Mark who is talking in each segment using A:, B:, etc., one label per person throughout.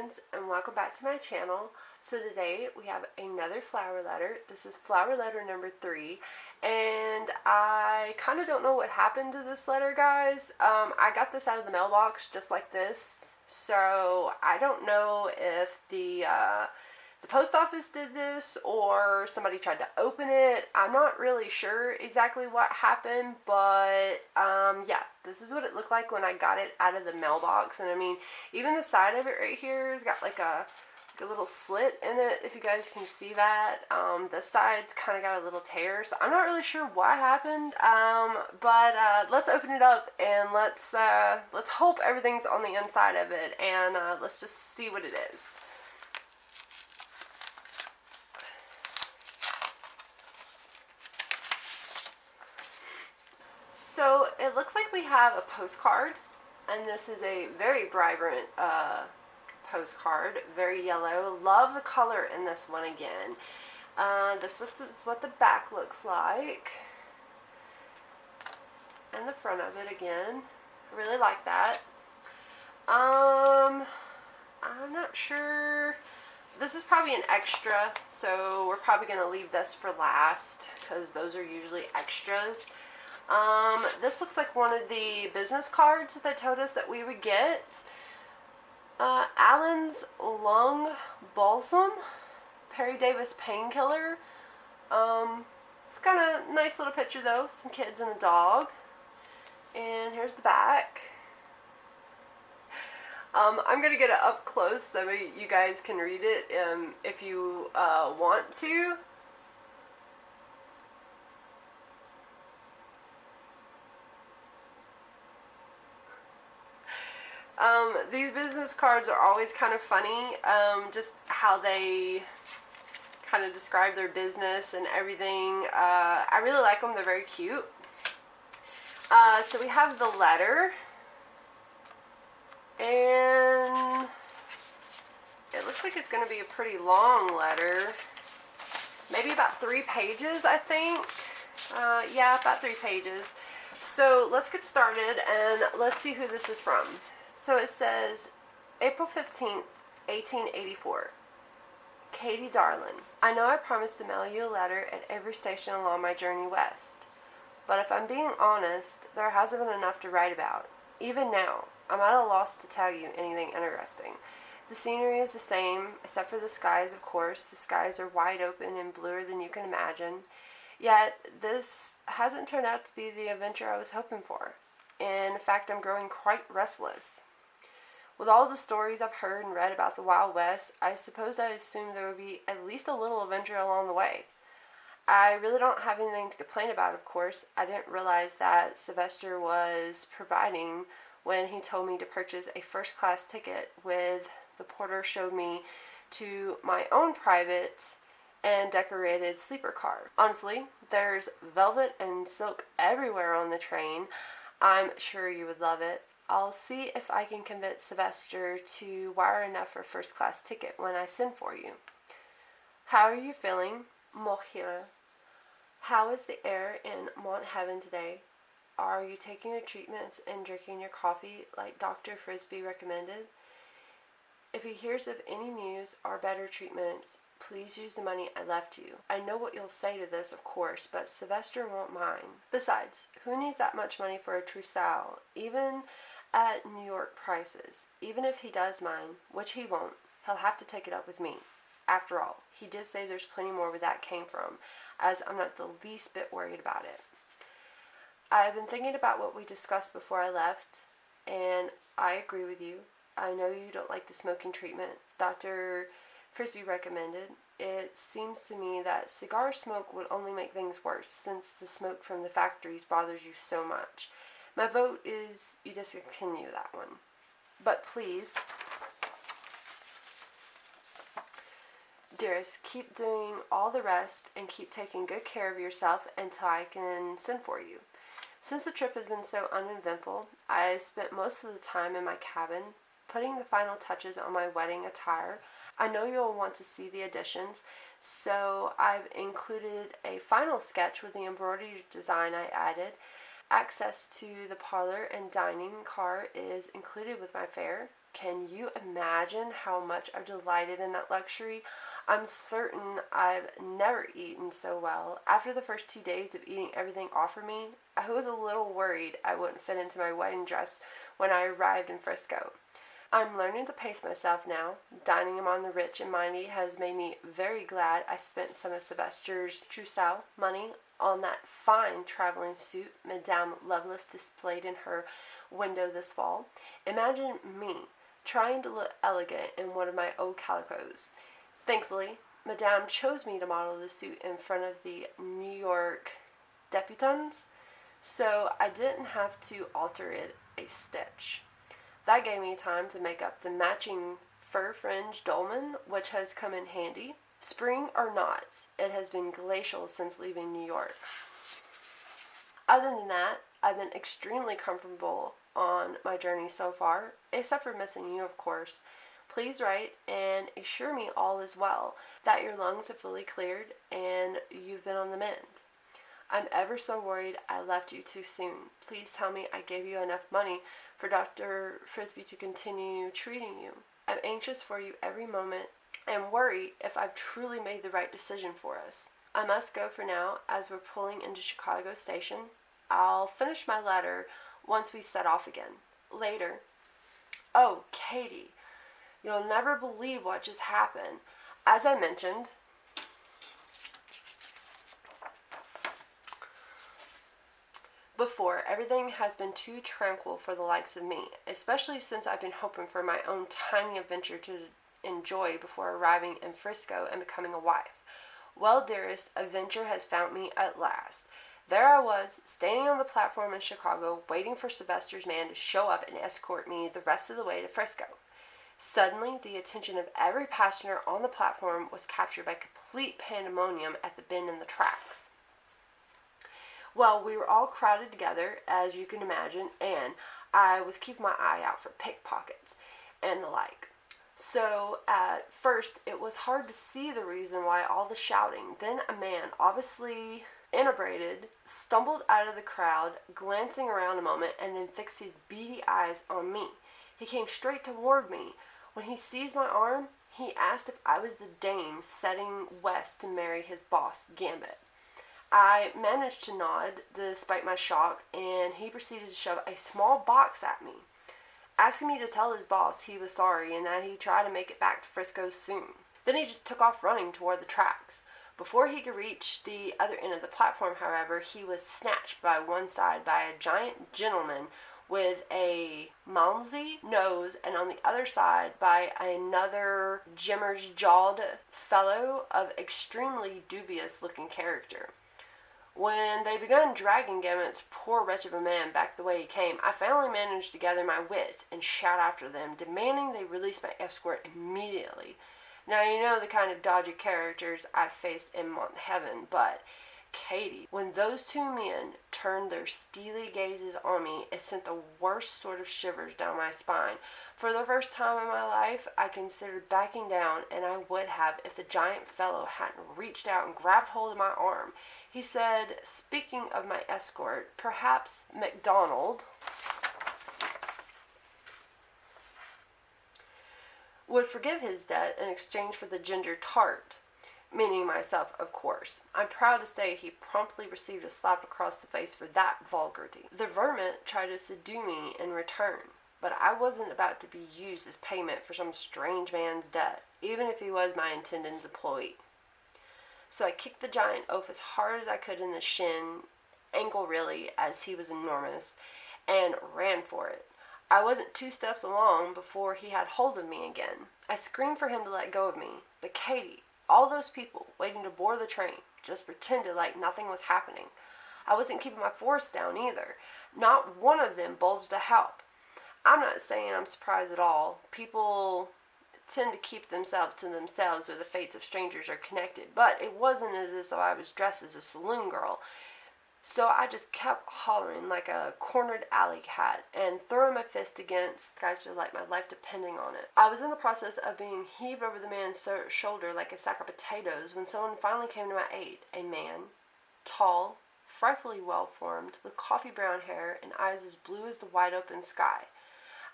A: friends, and welcome back to my channel. So today we have another flower letter. This is flower letter number 3, and I kind of don't know what happened to this letter, guys. I got this out of the mailbox just like this, so I don't know if the post office did this or somebody tried to open it. I'm not really sure exactly what happened, but yeah, this is what it looked like when I got it out of the mailbox. And I mean, even the side of it right here has got like a little slit in it, if you guys can see that. The sides kind of got a little tear, so I'm not really sure what happened, but let's open it up and let's hope everything's on the inside of it, and let's just see what it is. So it looks like we have a postcard, and this is a very vibrant postcard, very yellow. Love the color in this one again. This is what the back looks like, and the front of it again. I really like that. I'm not sure. This is probably an extra, so we're probably going to leave this for last because those are usually extras. This looks like one of the business cards that they told us that we would get. Allen's Lung Balsam, Perry Davis Painkiller. It's got a nice little picture though, some kids and a dog. And here's the back. I'm going to get it up close so you guys can read it if you want to. These business cards are always kind of funny, just how they kind of describe their business and everything. I really like them. They're very cute. So we have the letter, and it looks like it's going to be a pretty long letter, maybe about 3 pages, I think. Yeah, about 3 pages. So let's get started and let's see who this is from. So it says, April 15th, 1884. Katie Darlin, I know I promised to mail you a letter at every station along my journey west. But if I'm being honest, there hasn't been enough to write about. Even now, I'm at a loss to tell you anything interesting. The scenery is the same, except for the skies, of course. The skies are wide open and bluer than you can imagine. Yet, this hasn't turned out to be the adventure I was hoping for. In fact, I'm growing quite restless. With all the stories I've heard and read about the Wild West, I suppose I assumed there would be at least a little adventure along the way. I really don't have anything to complain about, of course. I didn't realize that Sylvester was providing when he told me to purchase a first-class ticket with the porter showed me to my own private and decorated sleeper car. Honestly, there's velvet and silk everywhere on the train. I'm sure you would love it. I'll see if I can convince Sylvester to wire enough for a first-class ticket when I send for you. How are you feeling, Mohira? How is the air in Mount Heaven today? Are you taking your treatments and drinking your coffee like Dr. Frisbee recommended? If he hears of any news or better treatments, please use the money I left you. I know what you'll say to this, of course, but Sylvester won't mind. Besides, who needs that much money for a trousseau, even at New York prices? Even if he does mind, which he won't, he'll have to take it up with me. After all, he did say there's plenty more where that came from, as I'm not the least bit worried about it. I've been thinking about what we discussed before I left, and I agree with you. I know you don't like the smoking treatment Dr. Frisbee recommended. It seems to me that cigar smoke would only make things worse, since the smoke from the factories bothers you so much. My vote is you discontinue that one. But please, dearest, keep doing all the rest and keep taking good care of yourself until I can send for you. Since the trip has been so uneventful, I've spent most of the time in my cabin, putting the final touches on my wedding attire. I know you'll want to see the additions, so I've included a final sketch with the embroidery design I added. Access to the parlor and dining car is included with my fare. Can you imagine how much I've delighted in that luxury? I'm certain I've never eaten so well. After the first 2 days of eating everything offered me, I was a little worried I wouldn't fit into my wedding dress when I arrived in Frisco. I'm learning to pace myself now. Dining among the rich and mighty has made me very glad I spent some of Sylvester's trousseau money on that fine traveling suit Madame Lovelace displayed in her window this fall. Imagine me trying to look elegant in one of my old calicos. Thankfully, Madame chose me to model the suit in front of the New York debutantes, so I didn't have to alter it a stitch. That gave me time to make up the matching fur fringe dolman, which has come in handy. Spring or not, it has been glacial since leaving New York. Other than that, I've been extremely comfortable on my journey so far, except for missing you, of course. Please write and assure me all is well, that your lungs have fully cleared and you've been on the mend. I'm ever so worried I left you too soon. Please tell me I gave you enough money for Dr. Frisbee to continue treating you. I'm anxious for you every moment and worry if I've truly made the right decision for us. I must go for now as we're pulling into Chicago Station. I'll finish my letter once we set off again. Later. Oh, Katie, you'll never believe what just happened. As I mentioned, before, everything has been too tranquil for the likes of me, especially since I've been hoping for my own tiny adventure to enjoy before arriving in Frisco and becoming a wife. Well, dearest, adventure has found me at last. There I was, standing on the platform in Chicago, waiting for Sylvester's man to show up and escort me the rest of the way to Frisco. Suddenly, the attention of every passenger on the platform was captured by complete pandemonium at the bend in the tracks. Well, we were all crowded together, as you can imagine, and I was keeping my eye out for pickpockets and the like. So at first, it was hard to see the reason why all the shouting. Then a man, obviously inebriated, stumbled out of the crowd, glancing around a moment, and then fixed his beady eyes on me. He came straight toward me. When he seized my arm, he asked if I was the dame setting west to marry his boss, Gambit. I managed to nod despite my shock, and he proceeded to shove a small box at me, asking me to tell his boss he was sorry and that he'd try to make it back to Frisco soon. Then he just took off running toward the tracks. Before he could reach the other end of the platform, however, he was snatched by one side by a giant gentleman with a malmsey nose, and on the other side by another jimmer's-jawed fellow of extremely dubious-looking character. When they began dragging Gamut's poor wretch of a man back the way he came, I finally managed to gather my wits and shout after them, demanding they release my escort immediately. Now, you know the kind of dodgy characters I've faced in Mount Heaven, but Katie, when those two men turned their steely gazes on me, it sent the worst sort of shivers down my spine. For the first time in my life, I considered backing down, and I would have if the giant fellow hadn't reached out and grabbed hold of my arm. He said, speaking of my escort, perhaps MacDonald would forgive his debt in exchange for the ginger tart, meaning myself, of course. I'm proud to say he promptly received a slap across the face for that vulgarity. The vermin tried to subdue me in return, but I wasn't about to be used as payment for some strange man's debt, even if he was my intended employee. So I kicked the giant oaf as hard as I could in the shin, ankle really, as he was enormous, and ran for it. I wasn't 2 steps along before he had hold of me again. I screamed for him to let go of me, but Katie, all those people waiting to board the train, just pretended like nothing was happening. I wasn't keeping my force down either. Not one of them bulged to help. I'm not saying I'm surprised at all. People tend to keep themselves to themselves where the fates of strangers are connected, but it wasn't as though I was dressed as a saloon girl. So I just kept hollering like a cornered alley cat and throwing my fist against guys who like my life depending on it. I was in the process of being heaved over the man's shoulder like a sack of potatoes when someone finally came to my aid. A man, tall, frightfully well-formed, with coffee brown hair and eyes as blue as the wide open sky.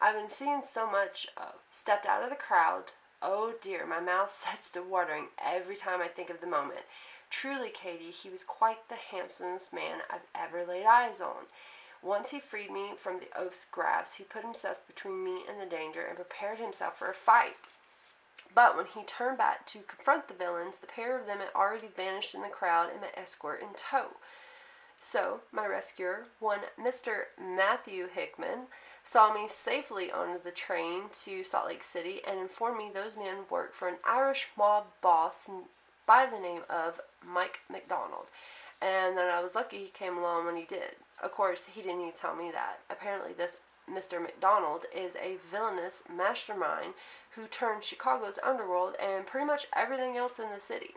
A: I've been seeing so much of. Stepped out of the crowd. Oh dear, my mouth sets to watering every time I think of the moment. Truly, Katie, he was quite the handsomest man I've ever laid eyes on. Once he freed me from the oaf's grasp, he put himself between me and the danger and prepared himself for a fight. But when he turned back to confront the villains, the pair of them had already vanished in the crowd and my escort in tow. So, my rescuer, one Mr. Matthew Hickman, saw me safely onto the train to Salt Lake City and informed me those men worked for an Irish mob boss by the name of Mike McDonald. And then I was lucky he came along when he did. Of course, he didn't even tell me that. Apparently, this Mr. McDonald is a villainous mastermind who turned Chicago's underworld and pretty much everything else in the city.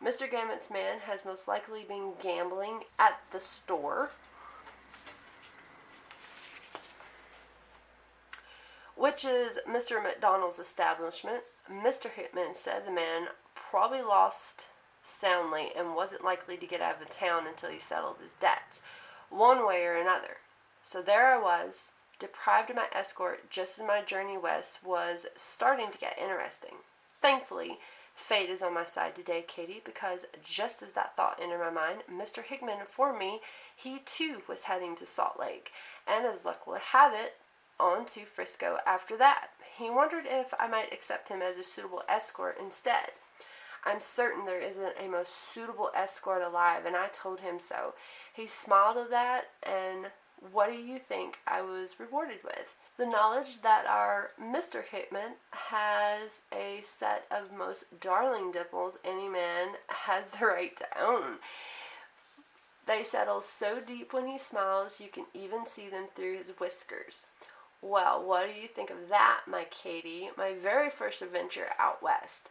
A: Mr. Gamut's man has most likely been gambling at the store, which is Mr. McDonald's establishment. Mr. Hickman said the man probably lost soundly and wasn't likely to get out of town until he settled his debts, one way or another. So there I was, deprived of my escort just as my journey west was starting to get interesting. Thankfully, fate is on my side today, Katie, because just as that thought entered my mind, Mr. Hickman informed me he too was heading to Salt Lake, and as luck will have it, on to Frisco after that. He wondered if I might accept him as a suitable escort instead. I'm certain there isn't a most suitable escort alive, and I told him so. He smiled at that, and what do you think I was rewarded with? The knowledge that our Mr. Hickman has a set of most darling dimples any man has the right to own. They settle so deep when he smiles you can even see them through his whiskers. Well, what do you think of that, my Katie? My very first adventure out west.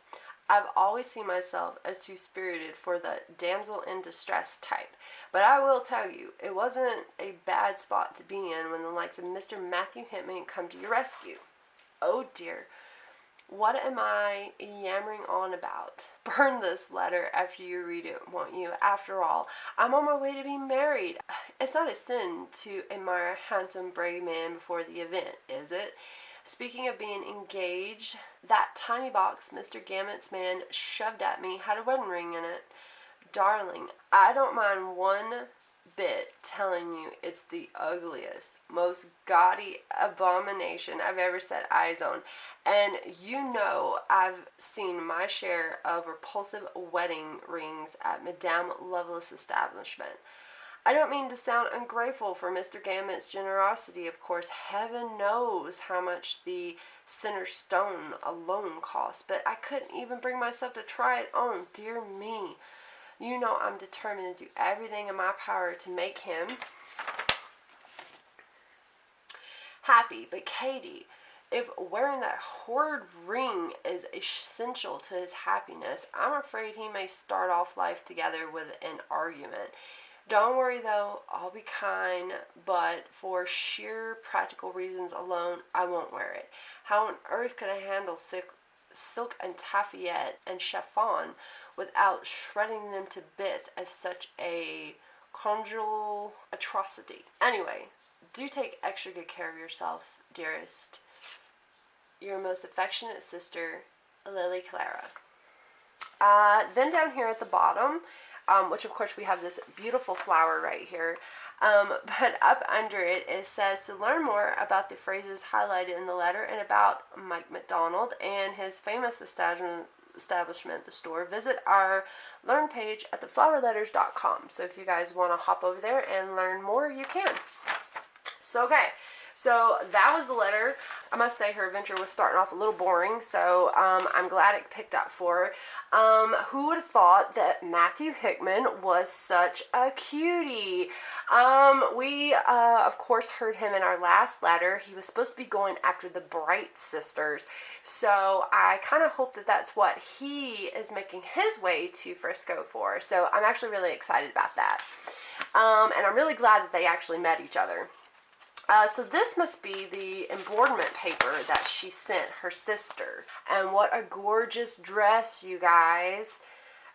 A: I've always seen myself as too spirited for the damsel in distress type, but I will tell you, it wasn't a bad spot to be in when the likes of Mr. Matthew Hickman come to your rescue. Oh dear, what am I yammering on about? Burn this letter after you read it, won't you? After all, I'm on my way to be married. It's not a sin to admire a handsome, brave man before the event, is it? Speaking of being engaged, that tiny box Mr. Gamut's man shoved at me had a wedding ring in it. Darling, I don't mind one bit telling you it's the ugliest, most gaudy abomination I've ever set eyes on. And you know I've seen my share of repulsive wedding rings at Madame Lovelace's establishment. I don't mean to sound ungrateful for Mr. Gamut's generosity. Of course, heaven knows how much the center stone alone cost, but I couldn't even bring myself to try it on. Dear me. You know I'm determined to do everything in my power to make him happy. But Katie, if wearing that horrid ring is essential to his happiness, I'm afraid he may start off life together with an argument. Don't worry though, I'll be kind, but for sheer practical reasons alone, I won't wear it. How on earth could I handle silk and taffeta and chiffon without shredding them to bits as such a conjugal atrocity? Anyway, do take extra good care of yourself, dearest. Your most affectionate sister, Lily Clara. Then down here at the bottom, which of course we have this beautiful flower right here, but up under it says to learn more about the phrases highlighted in the letter and about Mike McDonald and his famous establishment, the store, visit our learn page at theflowerletters.com. So if you guys want to hop over there and learn more, you can. So okay, so that was the letter. I must say her adventure was starting off a little boring, so I'm glad it picked up for her. Who would have thought that Matthew Hickman was such a cutie? We, of course, heard him in our last letter. He was supposed to be going after the Bright sisters, so I kind of hope that that's what he is making his way to Frisco for. So I'm actually really excited about that. And I'm really glad that they actually met each other. So this must be the embroiderment paper that she sent her sister. And what a gorgeous dress, you guys.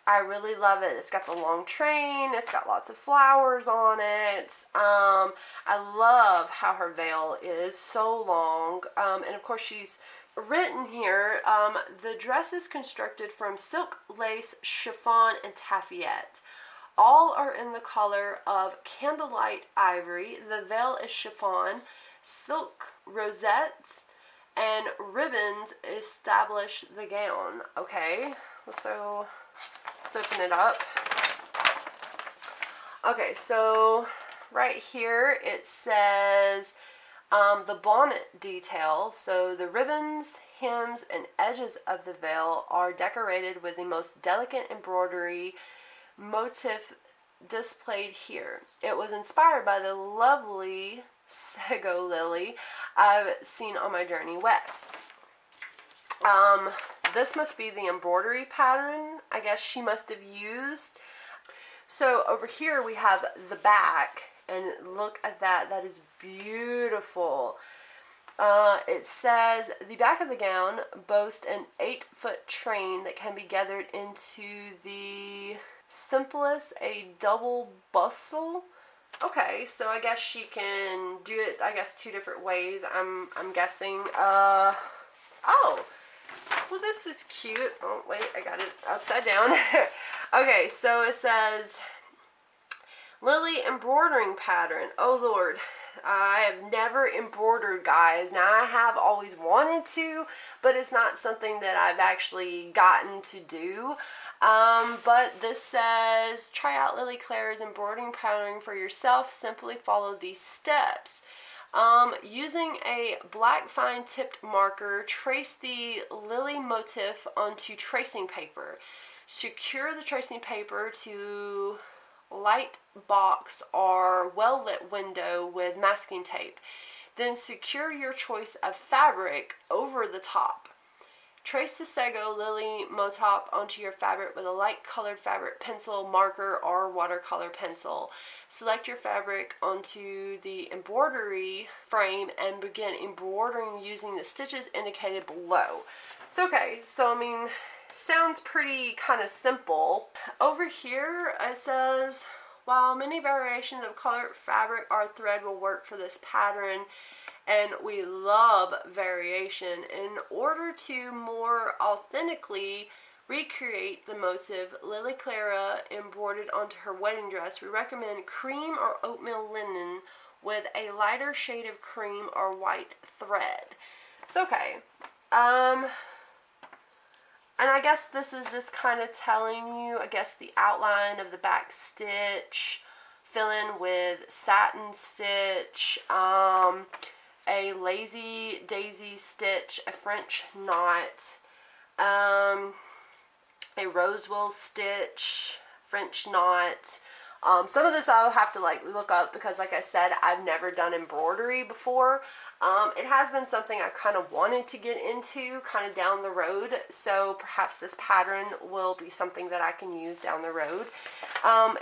A: I really love it. It's got the long train. It's got lots of flowers on it. I love how her veil is so long. And of course she's written here, the dress is constructed from silk, lace, chiffon, and taffeta. All are in the color of candlelight ivory. The veil is chiffon, silk rosettes, and ribbons establish the gown. Okay, so let's open it up. Okay, so right here it says the bonnet detail. So the ribbons, hems, and edges of the veil are decorated with the most delicate embroidery motif displayed here. It was inspired by the lovely sago lily I've seen on my journey west. This must be the embroidery pattern I guess she must have used. So over here we have the back, and look at that. That is beautiful. It says the back of the gown boasts an 8-foot train that can be gathered into the simplest a double bustle. Okay, so I guess she can do it, I guess, 2 different ways, I'm guessing. Oh, well, this is cute. Oh, wait, I got it upside down. Okay, so it says Lily embroidering pattern. Oh, Lord. I have never embroidered, guys. Now, I have always wanted to, but it's not something that I've actually gotten to do. But this says, try out Lily Clara's embroidering pattern for yourself. Simply follow these steps. Using a black fine tipped marker, trace the lily motif onto tracing paper. Secure the tracing paper to light box or well lit window with masking tape. Then secure your choice of fabric over the top. Trace the sago lily motif onto your fabric with a light colored fabric pencil, marker, or watercolor pencil. Select your fabric onto the embroidery frame and begin embroidering using the stitches indicated below. So okay, so I mean, sounds pretty kind of simple. Over here it says, while many variations of colored fabric or thread will work for this pattern, and we love variation, in order to more authentically recreate the motif Lily Clara embroidered onto her wedding dress, we recommend cream or oatmeal linen with a lighter shade of cream or white thread. So okay, and I guess this is just kind of telling you, I guess, the outline of the back stitch, fill in with satin stitch, a lazy daisy stitch, a French knot, a rosewell stitch, French knot. Some of this I'll have to like look up because, like I said, I've never done embroidery before. It has been something I've kind of wanted to get into kind of down the road, so perhaps this pattern will be something that I can use down the road.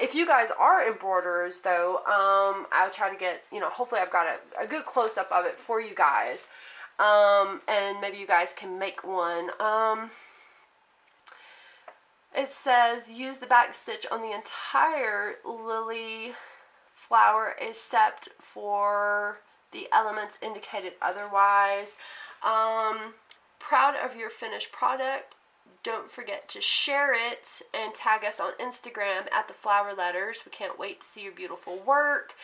A: If you guys are embroiderers, though, I'll try to get, you know, hopefully I've got a good close-up of it for you guys, and maybe you guys can make one. It says, use the back stitch on the entire lily flower except for the elements indicated otherwise. Proud of your finished product. Don't forget to share it and tag us on Instagram at the Flower Letters. We can't wait to see your beautiful work.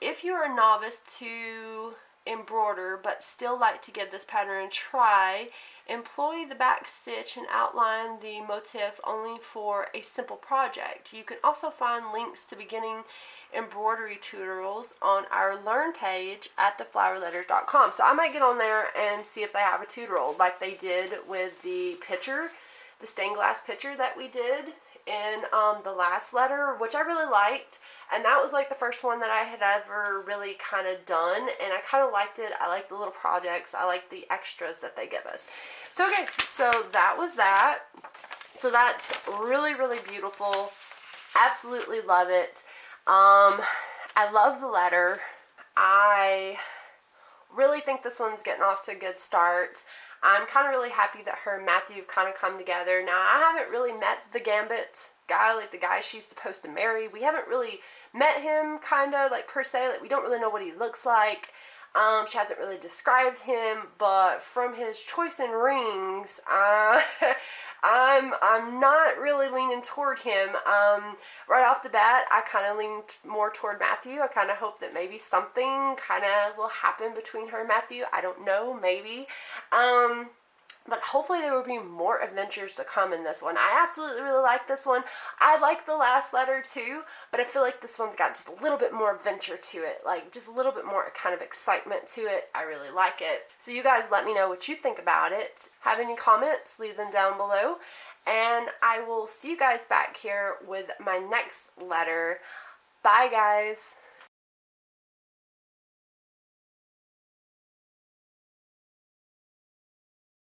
A: If you're a novice to embroider but still like to give this pattern a try, employ the back stitch and outline the motif only for a simple project. You can also find links to beginning embroidery tutorials on our Learn page at theflowerletters.com. So I might get on there and see if they have a tutorial like they did with the picture, the stained glass picture that we did in the last letter, which I really liked, and that was like the first one that I had ever really kind of done, and I kind of liked it. I like the little projects, I like the extras that they give us. So okay, so that was that. So that's really, really beautiful. Absolutely love it. I love the letter. I Really think this one's getting off to a good start. I'm kind of really happy that her and Matthew have kind of come together. Now, I haven't really met the Gambit guy, like the guy she's supposed to marry. We haven't really met him, kind of, like, per se. Like, we don't really know what he looks like. She hasn't really described him, but from his choice in rings, I'm not really leaning toward him. Right off the bat, I kind of lean more toward Matthew. I kind of hope that maybe something kind of will happen between her and Matthew. I don't know, maybe. But hopefully there will be more adventures to come in this one. I absolutely really like this one. I like the last letter too, but I feel like this one's got just a little bit more adventure to it. Like, just a little bit more kind of excitement to it. I really like it. So you guys let me know what you think about it. Have any comments? Leave them down below. And I will see you guys back here with my next letter. Bye, guys.